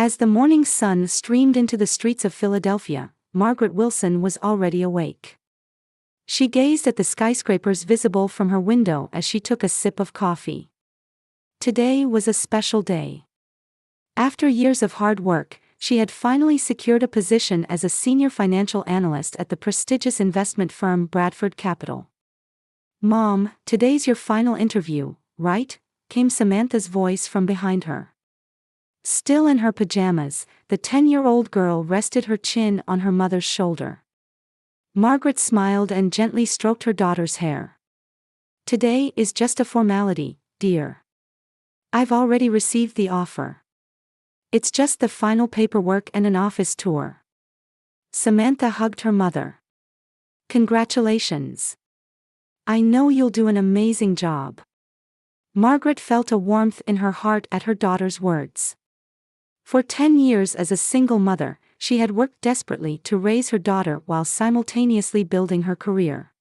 As the morning sun streamed into the streets of Philadelphia, Margaret Wilson was already awake. She gazed at the skyscrapers visible from her window as she took a sip of coffee. Today was a special day. After years of hard work, she had finally secured a position as a senior financial analyst at the prestigious investment firm Bradford Capital. "Mom, today's your final interview, right?" came Samantha's voice from behind her. Still in her pajamas, the 10-year-old girl rested her chin on her mother's shoulder. Margaret smiled and gently stroked her daughter's hair. "Today is just a formality, dear. I've already received the offer. It's just the final paperwork and an office tour." Samantha hugged her mother. "Congratulations. I know you'll do an amazing job." Margaret felt a warmth in her heart at her daughter's words. For 10 years as a single mother, she had worked desperately to raise her daughter while simultaneously building her career.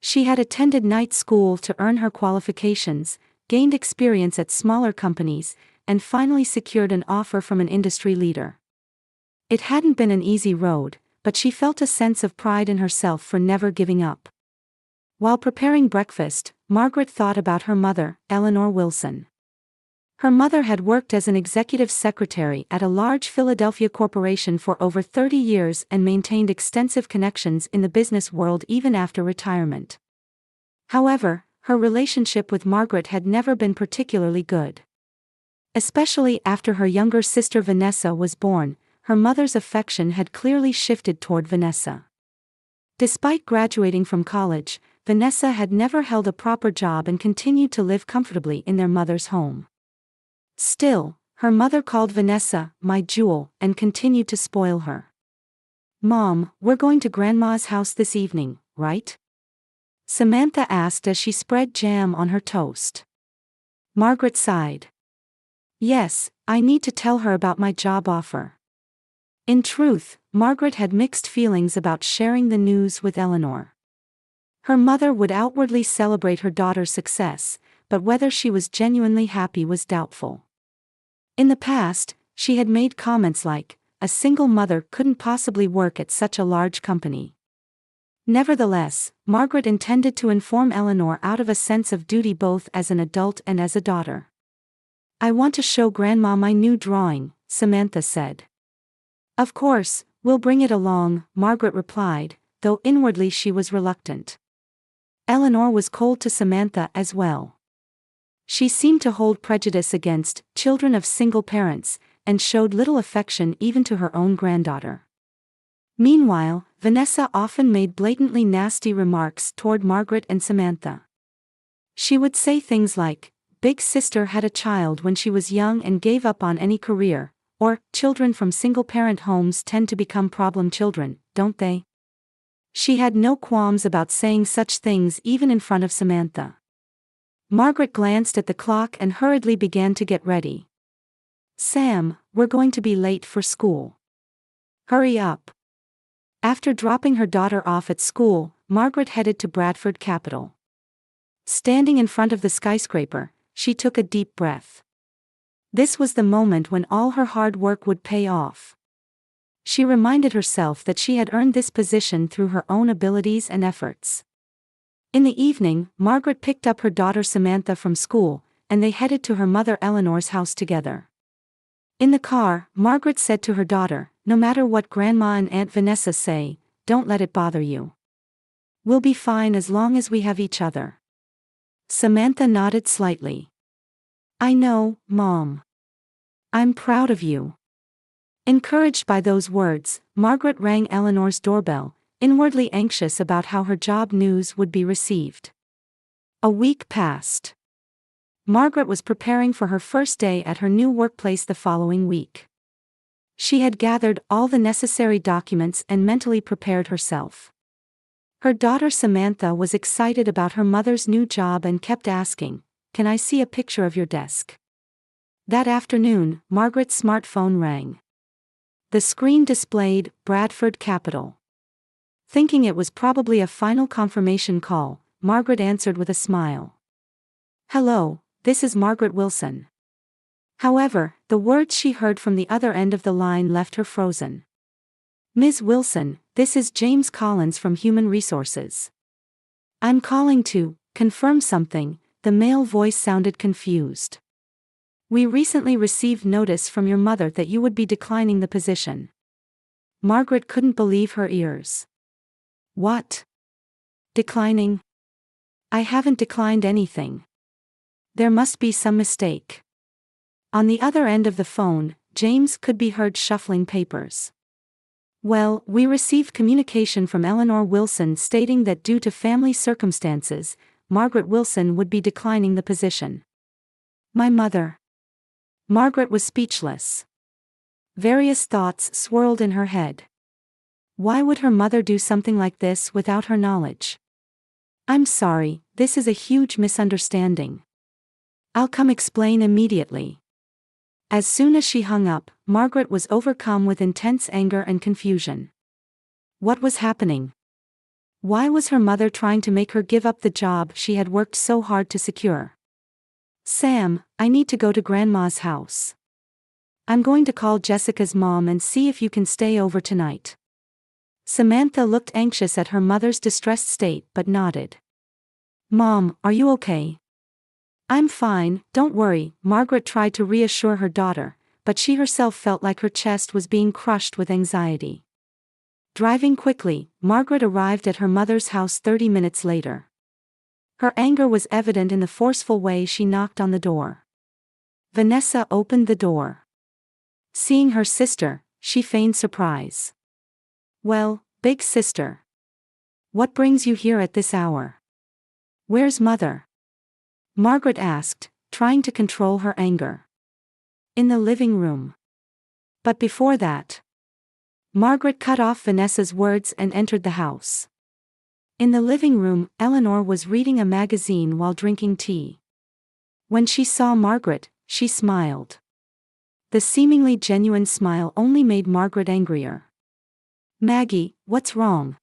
She had attended night school to earn her qualifications, gained experience at smaller companies, and finally secured an offer from an industry leader. It hadn't been an easy road, but she felt a sense of pride in herself for never giving up. While preparing breakfast, Margaret thought about her mother, Eleanor Wilson. Her mother had worked as an executive secretary at a large Philadelphia corporation for over 30 years and maintained extensive connections in the business world even after retirement. However, her relationship with Margaret had never been particularly good. Especially after her younger sister Vanessa was born, her mother's affection had clearly shifted toward Vanessa. Despite graduating from college, Vanessa had never held a proper job and continued to live comfortably in their mother's home. Still, her mother called Vanessa "my jewel" and continued to spoil her. "Mom, we're going to Grandma's house this evening, right?" Samantha asked as she spread jam on her toast. Margaret sighed. "Yes, I need to tell her about my job offer." In truth, Margaret had mixed feelings about sharing the news with Eleanor. Her mother would outwardly celebrate her daughter's success, but whether she was genuinely happy was doubtful. In the past, she had made comments like, "A single mother couldn't possibly work at such a large company." Nevertheless, Margaret intended to inform Eleanor out of a sense of duty both as an adult and as a daughter. "I want to show Grandma my new drawing," Samantha said. "Of course, we'll bring it along," Margaret replied, though inwardly she was reluctant. Eleanor was cold to Samantha as well. She seemed to hold prejudice against children of single parents, and showed little affection even to her own granddaughter. Meanwhile, Vanessa often made blatantly nasty remarks toward Margaret and Samantha. She would say things like, "Big sister had a child when she was young and gave up on any career," or, "Children from single-parent homes tend to become problem children, don't they?" She had no qualms about saying such things even in front of Samantha. Margaret glanced at the clock and hurriedly began to get ready. "Sam, we're going to be late for school. Hurry up." After dropping her daughter off at school, Margaret headed to Bradford Capital. Standing in front of the skyscraper, she took a deep breath. This was the moment when all her hard work would pay off. She reminded herself that she had earned this position through her own abilities and efforts. In the evening, Margaret picked up her daughter Samantha from school, and they headed to her mother Eleanor's house together. In the car, Margaret said to her daughter, "No matter what Grandma and Aunt Vanessa say, don't let it bother you. We'll be fine as long as we have each other." Samantha nodded slightly. "I know, Mom. I'm proud of you." Encouraged by those words, Margaret rang Eleanor's doorbell, inwardly anxious about how her job news would be received. A week passed. Margaret was preparing for her first day at her new workplace the following week. She had gathered all the necessary documents and mentally prepared herself. Her daughter Samantha was excited about her mother's new job and kept asking, "Can I see a picture of your desk?" That afternoon, Margaret's smartphone rang. The screen displayed Bradford Capital. Thinking it was probably a final confirmation call, Margaret answered with a smile. "Hello, this is Margaret Wilson. However, the words she heard from the other end of the line left her frozen. "Ms. Wilson, this is James Collins from Human Resources. I'm calling to confirm something." The male voice sounded confused. "We recently received notice from your mother that you would be declining the position." Margaret couldn't believe her ears. "What? Declining? I haven't declined anything. There must be some mistake." On the other end of the phone, James could be heard shuffling papers. "Well, we received communication from Eleanor Wilson stating that due to family circumstances, Margaret Wilson would be declining the position." "My mother." Margaret was speechless. Various thoughts swirled in her head. Why would her mother do something like this without her knowledge? "I'm sorry, this is a huge misunderstanding. I'll come explain immediately." As soon as she hung up, Margaret was overcome with intense anger and confusion. What was happening? Why was her mother trying to make her give up the job she had worked so hard to secure? "Sam, I need to go to Grandma's house. I'm going to call Jessica's mom and see if you can stay over tonight." Samantha looked anxious at her mother's distressed state but nodded. "Mom, are you okay?" "I'm fine, don't worry." Margaret tried to reassure her daughter, but she herself felt like her chest was being crushed with anxiety. Driving quickly, Margaret arrived at her mother's house 30 minutes later. Her anger was evident in the forceful way she knocked on the door. Vanessa opened the door. Seeing her sister, she feigned surprise. "Well, big sister. What brings you here at this hour? Where's Mother?" Margaret asked, trying to control her anger. "In the living room." But before that, Margaret cut off Vanessa's words and entered the house. In the living room, Eleanor was reading a magazine while drinking tea. When she saw Margaret, she smiled. The seemingly genuine smile only made Margaret angrier. "Maggie, what's wrong?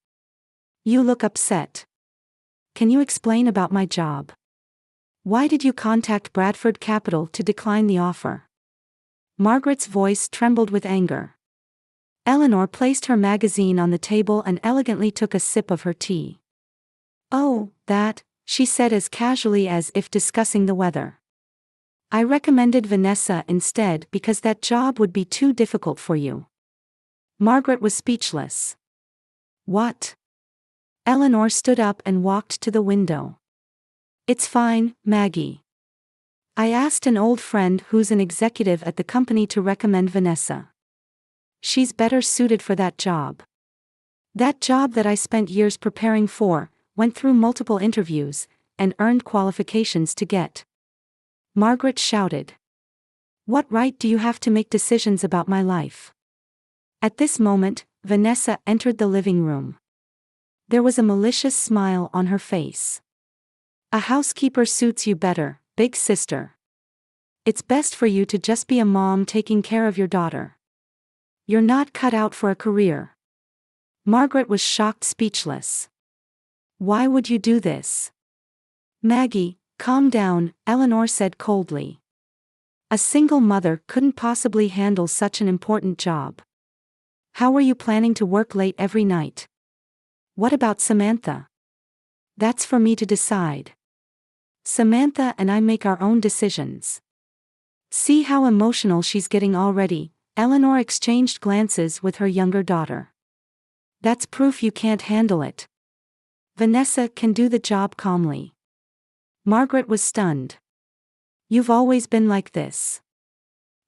You look upset. Can you explain about my job? Why did you contact Bradford Capital to decline the offer?" Margaret's voice trembled with anger. Eleanor placed her magazine on the table and elegantly took a sip of her tea. "Oh, that," she said as casually as if discussing the weather. "I recommended Vanessa instead because that job would be too difficult for you." Margaret was speechless. "What?" Eleanor stood up and walked to the window. "It's fine, Maggie. I asked an old friend who's an executive at the company to recommend Vanessa. She's better suited for that job. That job that I spent years preparing for, went through multiple interviews, and earned qualifications to get." Margaret shouted. "What right do you have to make decisions about my life?" At this moment, Vanessa entered the living room. There was a malicious smile on her face. "A housekeeper suits you better, big sister. It's best for you to just be a mom taking care of your daughter. You're not cut out for a career." Margaret was shocked, speechless. "Why would you do this?" "Maggie, calm down," Eleanor said coldly. "A single mother couldn't possibly handle such an important job. How were you planning to work late every night? What about Samantha?" "That's for me to decide. Samantha and I make our own decisions." "See how emotional she's getting already." Eleanor exchanged glances with her younger daughter. "That's proof you can't handle it. Vanessa can do the job calmly." Margaret was stunned. "You've always been like this.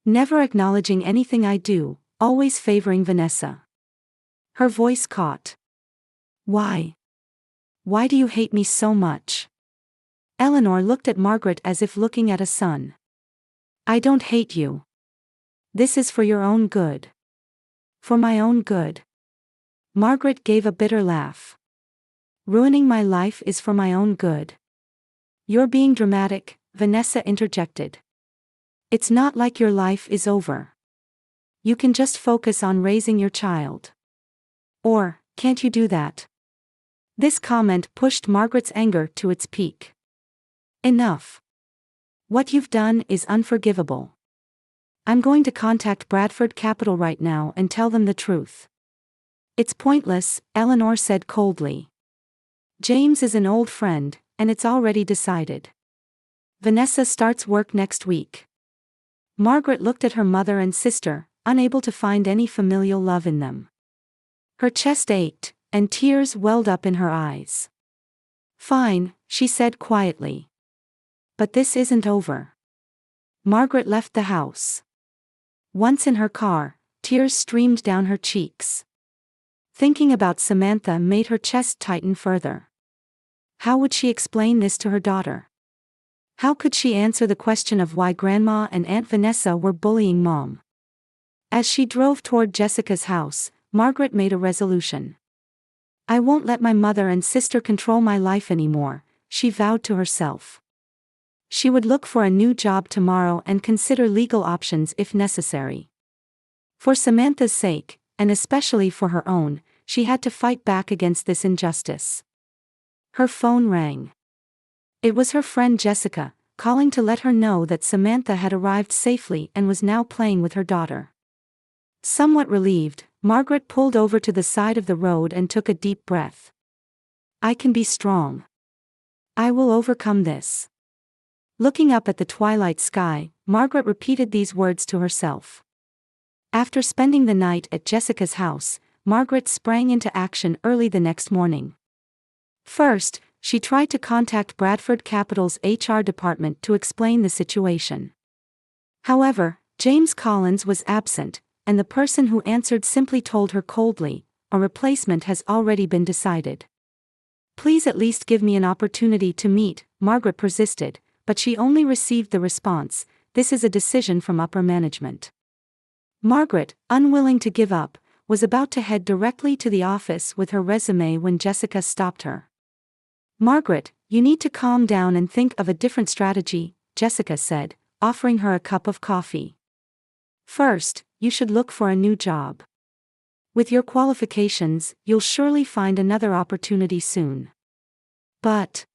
Never acknowledging anything I do, always favoring Vanessa." Her voice caught. "Why? Why do you hate me so much?" Eleanor looked at Margaret as if looking at a son. "I don't hate you. This is for your own good." "For my own good?" Margaret gave a bitter laugh. "Ruining my life is for my own good." "You're being dramatic," Vanessa interjected. "It's not like your life is over. You can just focus on raising your child. Or, can't you do that?" This comment pushed Margaret's anger to its peak. "Enough. What you've done is unforgivable. I'm going to contact Bradford Capital right now and tell them the truth. It's pointless, Eleanor said coldly. James is an old friend, and it's already decided. Vanessa starts work next week. Margaret looked at her mother and sister, unable to find any familial love in them. Her chest ached, and tears welled up in her eyes. Fine, she said quietly. But this isn't over. Margaret left the house. Once in her car, tears streamed down her cheeks. Thinking about Samantha made her chest tighten further. How would she explain this to her daughter? How could she answer the question of why Grandma and Aunt Vanessa were bullying Mom? As she drove toward Jessica's house, Margaret made a resolution. I won't let my mother and sister control my life anymore, she vowed to herself. She would look for a new job tomorrow and consider legal options if necessary. For Samantha's sake, and especially for her own, she had to fight back against this injustice. Her phone rang. It was her friend Jessica, calling to let her know that Samantha had arrived safely and was now playing with her daughter. Somewhat relieved, Margaret pulled over to the side of the road and took a deep breath. I can be strong. I will overcome this. Looking up at the twilight sky, Margaret repeated these words to herself. After spending the night at Jessica's house, Margaret sprang into action early the next morning. First, she tried to contact Bradford Capital's HR department to explain the situation. However, James Collins was absent, and the person who answered simply told her coldly, a replacement has already been decided. Please at least give me an opportunity to meet, Margaret persisted, but she only received the response, this is a decision from upper management. Margaret, unwilling to give up, was about to head directly to the office with her resume when Jessica stopped her. Margaret, you need to calm down and think of a different strategy, Jessica said, offering her a cup of coffee. First, you should look for a new job. With your qualifications, you'll surely find another opportunity soon. But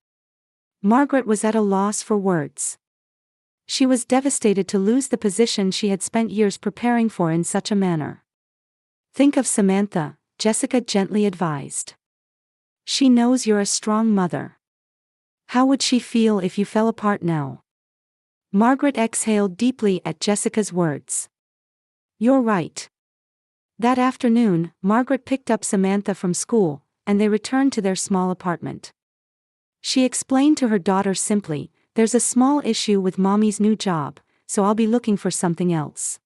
Margaret was at a loss for words. She was devastated to lose the position she had spent years preparing for in such a manner. Think of Samantha, Jessica gently advised. She knows you're a strong mother. How would she feel if you fell apart now? Margaret exhaled deeply at Jessica's words. You're right. That afternoon, Margaret picked up Samantha from school, and they returned to their small apartment. She explained to her daughter simply, there's a small issue with Mommy's new job, so I'll be looking for something else.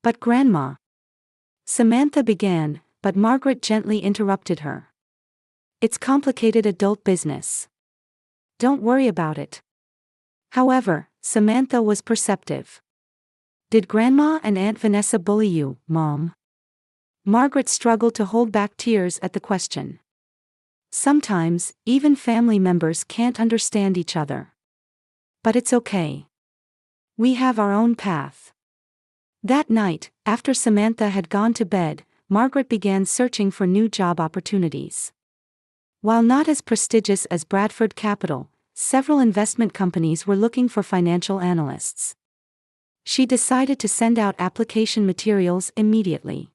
But Grandma. Samantha began, but Margaret gently interrupted her. It's complicated adult business. Don't worry about it. However, Samantha was perceptive. Did Grandma and Aunt Vanessa bully you, Mom? Margaret struggled to hold back tears at the question. Sometimes, even family members can't understand each other. But it's okay. We have our own path. That night, after Samantha had gone to bed, Margaret began searching for new job opportunities. While not as prestigious as Bradford Capital, several investment companies were looking for financial analysts. She decided to send out application materials immediately.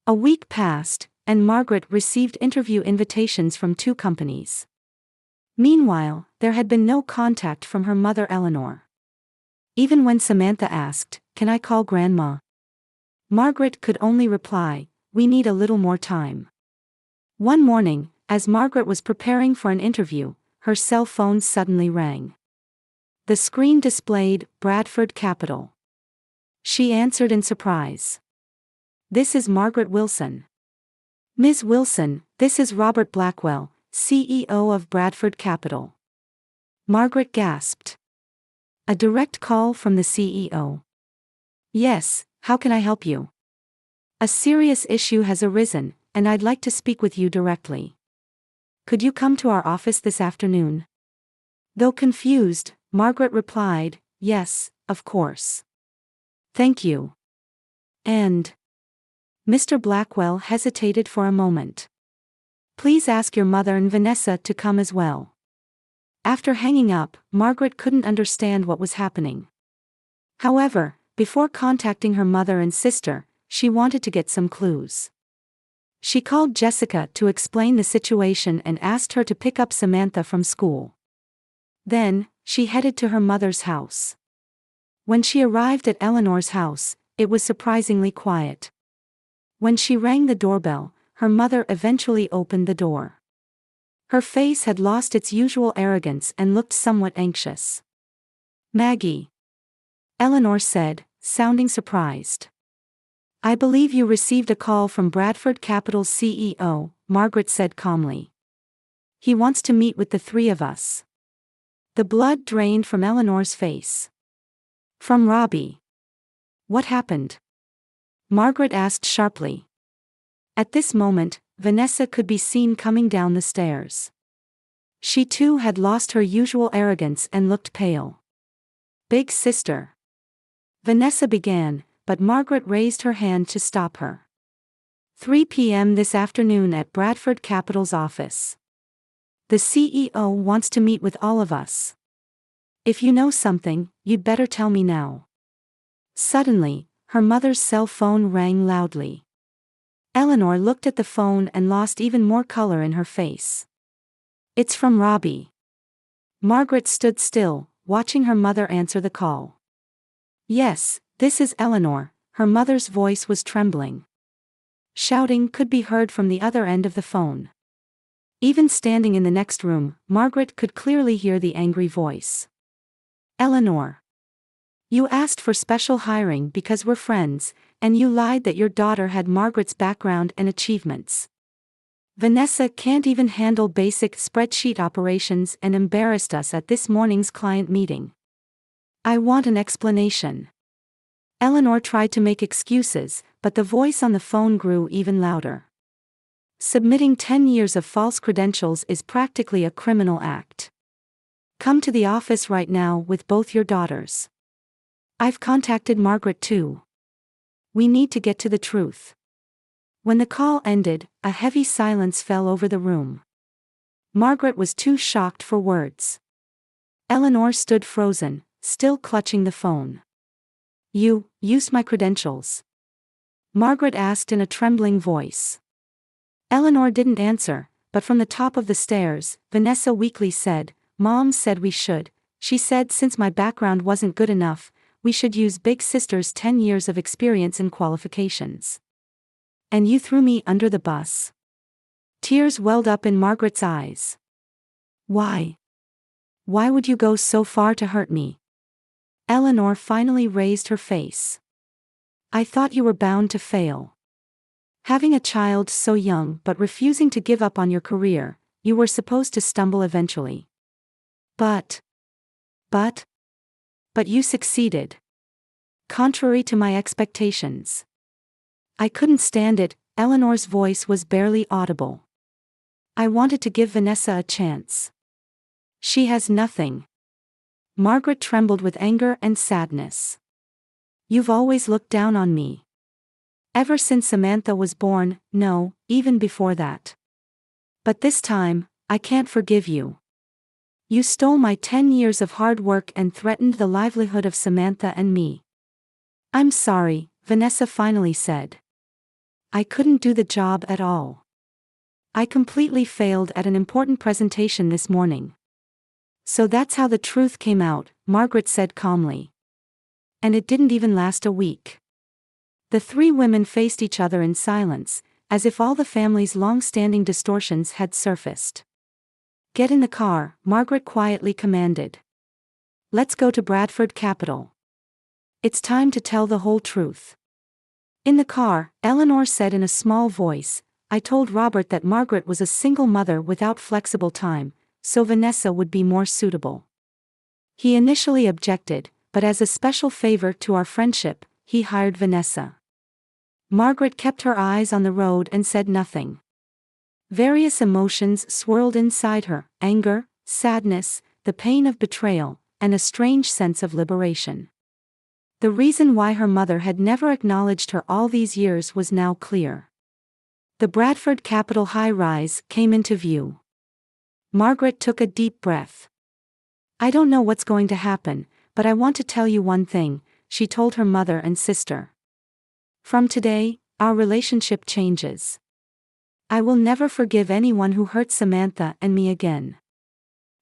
A week passed, and Margaret received interview invitations from 2 companies. Meanwhile, there had been no contact from her mother Eleanor. Even when Samantha asked, "Can I call Grandma?" Margaret could only reply, "We need a little more time." One morning, as Margaret was preparing for an interview, her cell phone suddenly rang. The screen displayed Bradford Capital. She answered in surprise. "This is Margaret Wilson." "Ms. Wilson, this is Robert Blackwell, CEO of Bradford Capital." Margaret gasped. A direct call from the CEO. "Yes, how can I help you?" "A serious issue has arisen, and I'd like to speak with you directly. Could you come to our office this afternoon?" Though confused, Margaret replied, "Yes, of course. Thank you." And Mr. Blackwell hesitated for a moment. "Please ask your mother and Vanessa to come as well." After hanging up, Margaret couldn't understand what was happening. However, before contacting her mother and sister, she wanted to get some clues. She called Jessica to explain the situation and asked her to pick up Samantha from school. Then, she headed to her mother's house. When she arrived at Eleanor's house, it was surprisingly quiet. When she rang the doorbell, her mother eventually opened the door. Her face had lost its usual arrogance and looked somewhat anxious. "Maggie," Eleanor said, sounding surprised. "I believe you received a call from Bradford Capital's CEO," Margaret said calmly. "He wants to meet with the three of us." The blood drained from Eleanor's face. "From Robbie. What happened?" Margaret asked sharply. At this moment, Vanessa could be seen coming down the stairs. She too had lost her usual arrogance and looked pale. "Big sister," Vanessa began, but Margaret raised her hand to stop her. 3 p.m. this afternoon at Bradford Capital's office. The CEO wants to meet with all of us. If you know something, you'd better tell me now. Suddenly, her mother's cell phone rang loudly. Eleanor looked at the phone and lost even more color in her face. "It's from Robbie." Margaret stood still, watching her mother answer the call. "Yes, this is Eleanor," her mother's voice was trembling. Shouting could be heard from the other end of the phone. Even standing in the next room, Margaret could clearly hear the angry voice. "Eleanor, you asked for special hiring because we're friends, and you lied that your daughter had Margaret's background and achievements. Vanessa can't even handle basic spreadsheet operations and embarrassed us at this morning's client meeting. I want an explanation." Eleanor tried to make excuses, but the voice on the phone grew even louder. "Submitting 10 years of false credentials is practically a criminal act. Come to the office right now with both your daughters. I've contacted Margaret too. We need to get to the truth." When the call ended, a heavy silence fell over the room. Margaret was too shocked for words. Eleanor stood frozen, still clutching the phone. "You used my credentials?" Margaret asked in a trembling voice. Eleanor didn't answer, but from the top of the stairs, Vanessa weakly said, "Mom said we should. She said since my background wasn't good enough, we should use Big Sister's 10 years of experience and qualifications. And you threw me under the bus." Tears welled up in Margaret's eyes. "Why? Why would you go so far to hurt me?" Eleanor finally raised her face. "I thought you were bound to fail. Having a child so young but refusing to give up on your career, you were supposed to stumble eventually. But you succeeded. Contrary to my expectations. I couldn't stand it." Eleanor's voice was barely audible. "I wanted to give Vanessa a chance. She has nothing." Margaret trembled with anger and sadness. "You've always looked down on me. Ever since Samantha was born, no, even before that. But this time, I can't forgive you. You stole my 10 years of hard work and threatened the livelihood of Samantha and me." "I'm sorry," Vanessa finally said. "I couldn't do the job at all. I completely failed at an important presentation this morning." "So that's how the truth came out," Margaret said calmly. "And it didn't even last a week." The three women faced each other in silence, as if all the family's long-standing distortions had surfaced. "Get in the car," Margaret quietly commanded. "Let's go to Bradford Capital. It's time to tell the whole truth." In the car, Eleanor said in a small voice, "I told Robert that Margaret was a single mother without flexible time, so Vanessa would be more suitable. He initially objected, but as a special favor to our friendship, he hired Vanessa." Margaret kept her eyes on the road and said nothing. Various emotions swirled inside her: anger, sadness, the pain of betrayal, and a strange sense of liberation. The reason why her mother had never acknowledged her all these years was now clear. The Bradford Capital high-rise came into view. Margaret took a deep breath. "I don't know what's going to happen, but I want to tell you one thing," she told her mother and sister. From today, our relationship changes. I will never forgive anyone who hurt Samantha and me again.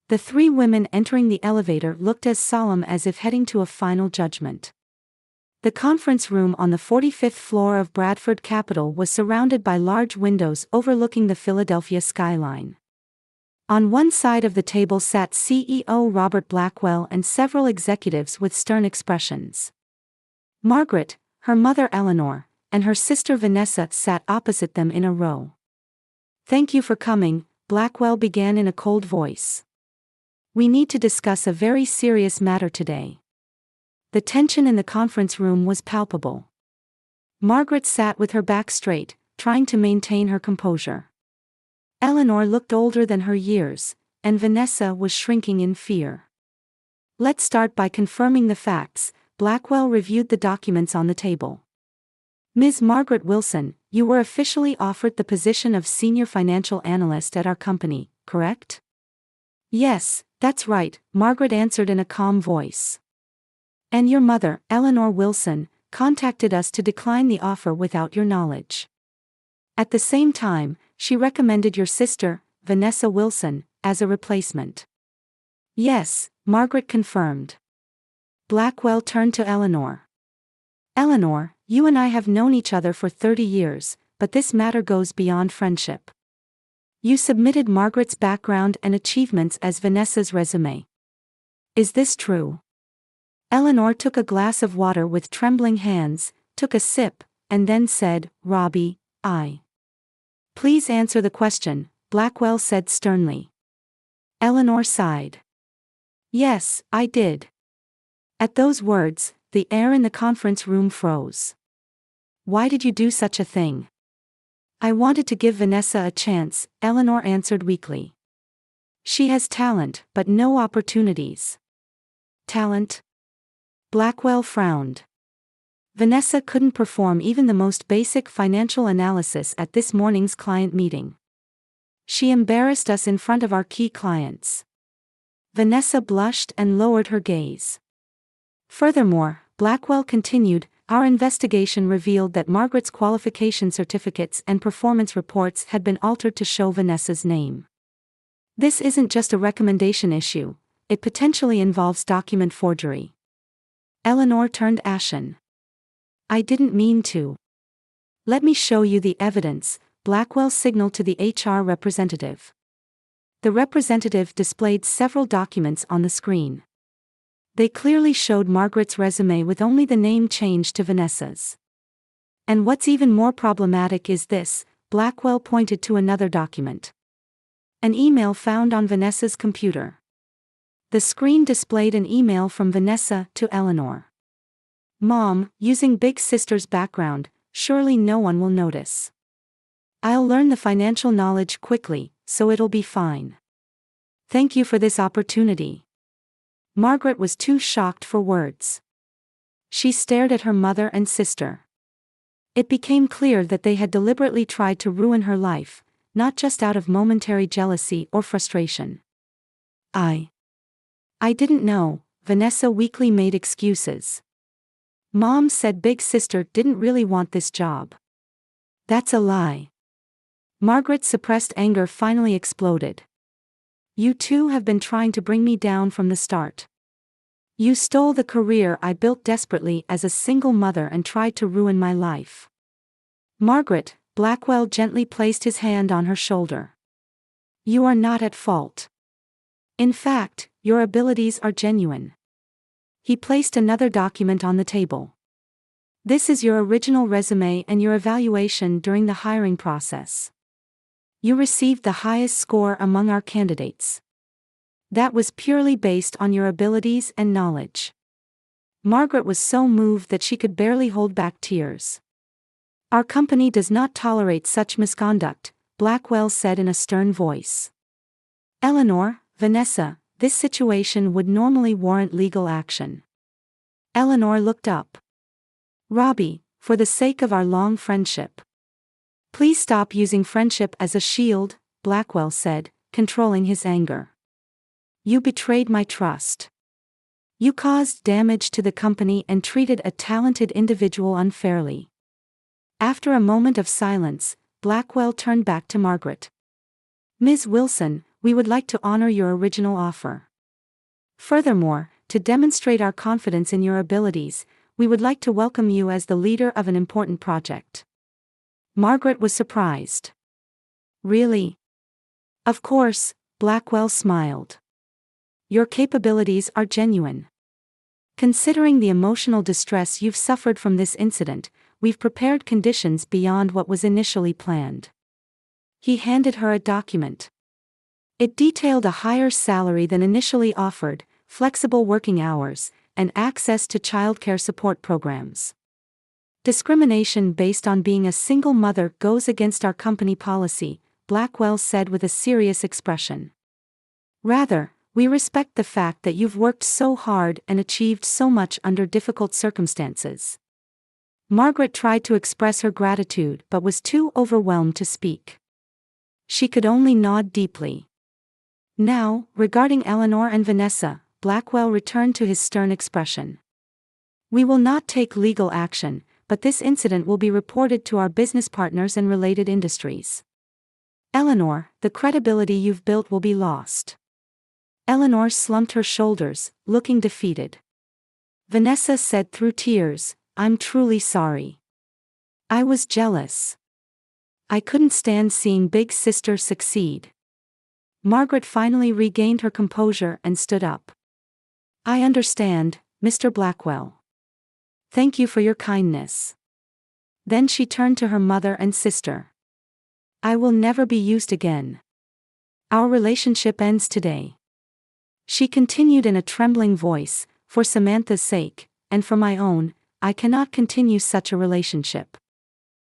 The three women entering the elevator looked as solemn as if heading to a final judgment. The conference room on the 45th floor of Bradford Capitol was surrounded by large windows overlooking the Philadelphia skyline. On one side of the table sat CEO Robert Blackwell and several executives with stern expressions. Margaret, her mother Eleanor, and her sister Vanessa sat opposite them in a row. "Thank you for coming," Blackwell began in a cold voice. "We need to discuss a very serious matter today." The tension in the conference room was palpable. Margaret sat with her back straight, trying to maintain her composure. Eleanor looked older than her years, and Vanessa was shrinking in fear. "Let's start by confirming the facts," Blackwell reviewed the documents on the table. "Ms. Margaret Wilson, you were officially offered the position of Senior Financial Analyst at our company, correct?" "Yes, that's right," Margaret answered in a calm voice. "And your mother, Eleanor Wilson, contacted us to decline the offer without your knowledge. At the same time, she recommended your sister, Vanessa Wilson, as a replacement." "Yes," Margaret confirmed. Blackwell turned to Eleanor. "Eleanor, you and I have known each other for 30 years, but this matter goes beyond friendship. You submitted Margaret's background and achievements as Vanessa's resume. Is this true?" Eleanor took a glass of water with trembling hands, took a sip, and then said, "Robbie, I." "Please answer the question," Blackwell said sternly. Eleanor sighed. "Yes, I did." At those words, the air in the conference room froze. "Why did you do such a thing?" "I wanted to give Vanessa a chance," Eleanor answered weakly. "She has talent, but no opportunities." "Talent?" Blackwell frowned. "Vanessa couldn't perform even the most basic financial analysis at this morning's client meeting. She embarrassed us in front of our key clients." Vanessa blushed and lowered her gaze. Furthermore, Blackwell continued, "Our investigation revealed that Margaret's qualification certificates and performance reports had been altered to show Vanessa's name. This isn't just a recommendation issue, it potentially involves document forgery." Eleanor turned ashen. "I didn't mean to." "Let me show you the evidence," Blackwell signaled to the HR representative. The representative displayed several documents on the screen. They clearly showed Margaret's resume with only the name changed to Vanessa's. "And what's even more problematic is this," Blackwell pointed to another document. An email found on Vanessa's computer. The screen displayed an email from Vanessa to Eleanor. "Mom, using big sister's background, surely no one will notice. I'll learn the financial knowledge quickly, so it'll be fine. Thank you for this opportunity." Margaret was too shocked for words. She stared at her mother and sister. It became clear that they had deliberately tried to ruin her life, not just out of momentary jealousy or frustration. I didn't know," Vanessa weakly made excuses. "Mom said big sister didn't really want this job." "That's a lie." Margaret's suppressed anger finally exploded. "You two have been trying to bring me down from the start. You stole the career I built desperately as a single mother and tried to ruin my life." "Margaret," Blackwell gently placed his hand on her shoulder. "You are not at fault. In fact, your abilities are genuine." He placed another document on the table. "This is your original resume and your evaluation during the hiring process. You received the highest score among our candidates. That was purely based on your abilities and knowledge." Margaret was so moved that she could barely hold back tears. "Our company does not tolerate such misconduct," Blackwell said in a stern voice. "Eleanor, Vanessa, this situation would normally warrant legal action." Eleanor looked up. "Robbie, for the sake of our long friendship. Please stop using friendship as a shield," Blackwell said, controlling his anger. "You betrayed my trust. You caused damage to the company and treated a talented individual unfairly. After a moment of silence, Blackwell turned back to Margaret. Ms. Wilson, we would like to honor your original offer. Furthermore, to demonstrate our confidence in your abilities, we would like to welcome you as the leader of an important project. Margaret was surprised. Really? Of course, Blackwell smiled. Your capabilities are genuine. Considering the emotional distress you've suffered from this incident, we've prepared conditions beyond what was initially planned. He handed her a document. It detailed a higher salary than initially offered, flexible working hours, and access to childcare support programs. Discrimination based on being a single mother goes against our company policy, Blackwell said with a serious expression. Rather, we respect the fact that you've worked so hard and achieved so much under difficult circumstances. Margaret tried to express her gratitude but was too overwhelmed to speak. She could only nod deeply. Now, regarding Eleanor and Vanessa, Blackwell returned to his stern expression. We will not take legal action, but this incident will be reported to our business partners and related industries. Eleanor, the credibility you've built will be lost. Eleanor slumped her shoulders, looking defeated. Vanessa said through tears, I'm truly sorry. I was jealous. I couldn't stand seeing big sister succeed. Margaret finally regained her composure and stood up. I understand, Mr. Blackwell. Thank you for your kindness. Then she turned to her mother and sister. I will never be used again. Our relationship ends today. She continued in a trembling voice, for Samantha's sake, and for my own, I cannot continue such a relationship.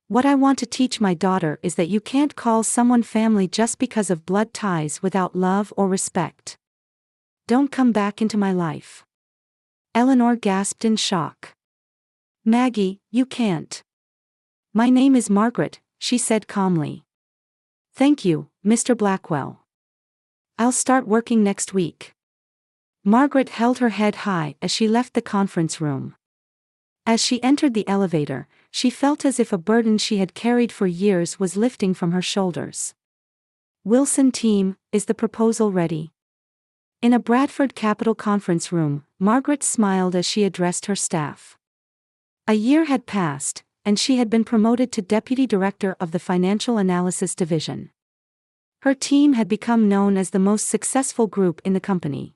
What I want to teach my daughter is that you can't call someone family just because of blood ties without love or respect. Don't come back into my life. Eleanor gasped in shock. Maggie, you can't. My name is Margaret, she said calmly. Thank you, Mr. Blackwell. I'll start working next week. Margaret held her head high as she left the conference room. As she entered the elevator, she felt as if a burden she had carried for years was lifting from her shoulders. Wilson team, is the proposal ready? In a Bradford Capital conference room, Margaret smiled as she addressed her staff. A year had passed, and she had been promoted to Deputy Director of the Financial Analysis Division. Her team had become known as the most successful group in the company.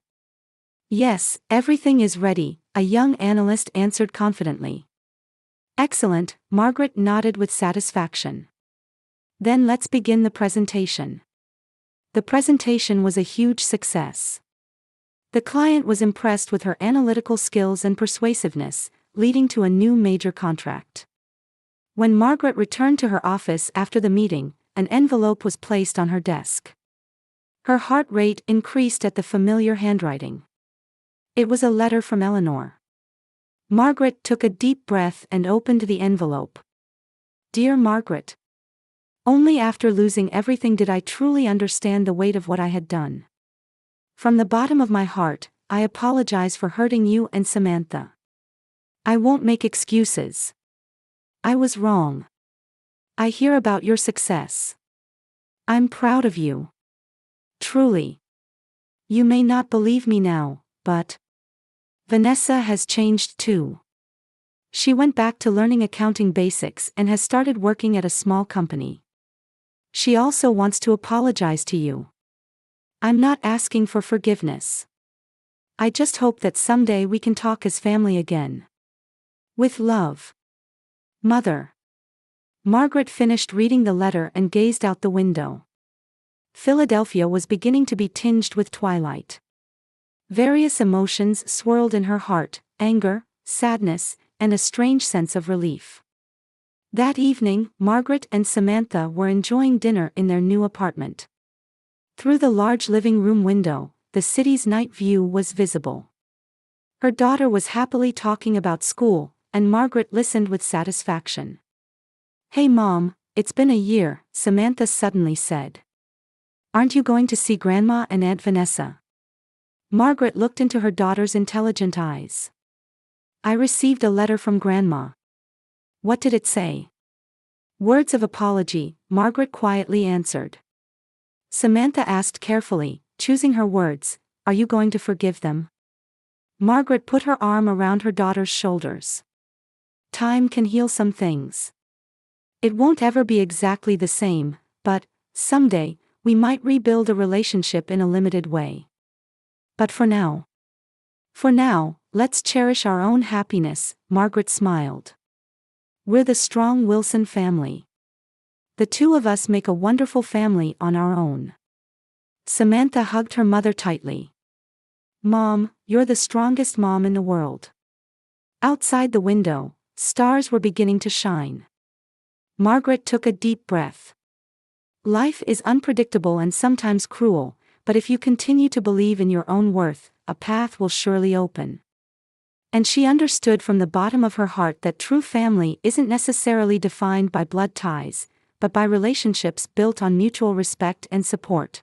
Yes, everything is ready, a young analyst answered confidently. Excellent, Margaret nodded with satisfaction. Then let's begin the presentation. The presentation was a huge success. The client was impressed with her analytical skills and persuasiveness, leading to a new major contract. When Margaret returned to her office after the meeting, an envelope was placed on her desk. Her heart rate increased at the familiar handwriting. It was a letter from Eleanor. Margaret took a deep breath and opened the envelope. Dear Margaret. Only after losing everything did I truly understand the weight of what I had done. From the bottom of my heart, I apologize for hurting you and Samantha. I won't make excuses. I was wrong. I hear about your success. I'm proud of you. Truly. You may not believe me now, but Vanessa has changed too. She went back to learning accounting basics and has started working at a small company. She also wants to apologize to you. I'm not asking for forgiveness. I just hope that someday we can talk as family again. With love. Mother. Margaret finished reading the letter and gazed out the window. Philadelphia was beginning to be tinged with twilight. Various emotions swirled in her heart, anger, sadness, and a strange sense of relief. That evening, Margaret and Samantha were enjoying dinner in their new apartment. Through the large living room window, the city's night view was visible. Her daughter was happily talking about school, and Margaret listened with satisfaction. Hey Mom, it's been a year, Samantha suddenly said. Aren't you going to see Grandma and Aunt Vanessa? Margaret looked into her daughter's intelligent eyes. I received a letter from Grandma. What did it say? Words of apology, Margaret quietly answered. Samantha asked carefully, choosing her words, are you going to forgive them? Margaret put her arm around her daughter's shoulders. Time can heal some things. It won't ever be exactly the same, but, someday, we might rebuild a relationship in a limited way. But for now, let's cherish our own happiness, Margaret smiled. We're the strong Wilson family. The two of us make a wonderful family on our own. Samantha hugged her mother tightly. Mom, you're the strongest mom in the world. Outside the window, stars were beginning to shine. Margaret took a deep breath. Life is unpredictable and sometimes cruel, but if you continue to believe in your own worth, a path will surely open. And she understood from the bottom of her heart that true family isn't necessarily defined by blood ties, but by relationships built on mutual respect and support.